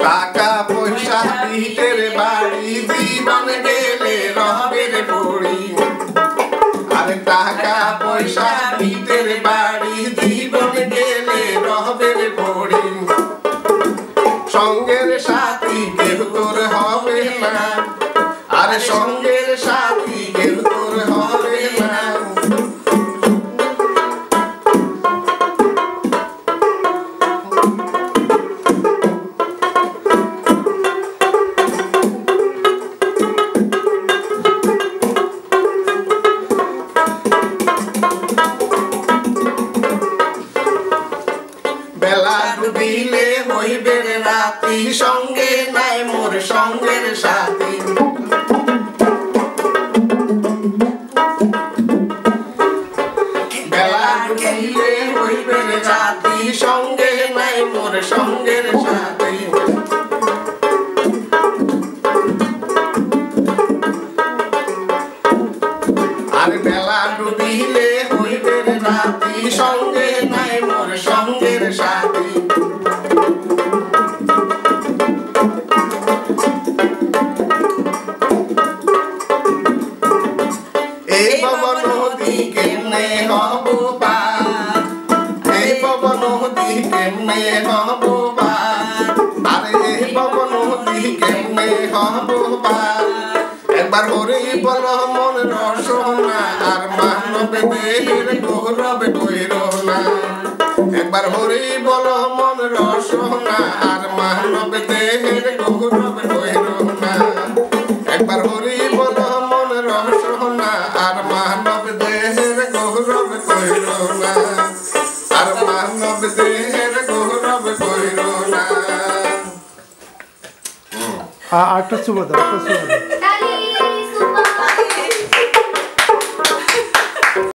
টাকা পয়সা ভিটের বাড়ি জীবন গেলে রবে রে পড়ি আরে টাকা পয়সা ভিটের বাড়ি জীবন গেলে রবে রে পড়ি সঙ্গের সাথী কেউ তোর হবে না আরে সঙ্গের সাথী কেউ তোর হবে না বেলা ডুবিলে হইবে রাতি সঙ্গে নাই মোর সঙ্গের সাথী বেলা ডুবিলে হইবে রাতি সঙ্গে নাই মোর সঙ্গের সাথী আর বেলা ডুবিলে হইবে রাতি সঙ্গে নাই মোর সঙ্গের সাথী এই পবন নদী কেমনে হব পার এই পবন নদী কেমনে হব পার আরে এই পবন নদী কেমনে হব পার একবার হরি বল মন রসনা আর মানব দেহের গৌরব কইর না একবার হরি বল মন রসনা আর মানব দেহের গৌরব কইর না একবার হরি বল মন রসনা আর মানব দেহের গৌরব কইর না আর মানব দেহের গৌরব কইর না আরেকটা চুমো দাও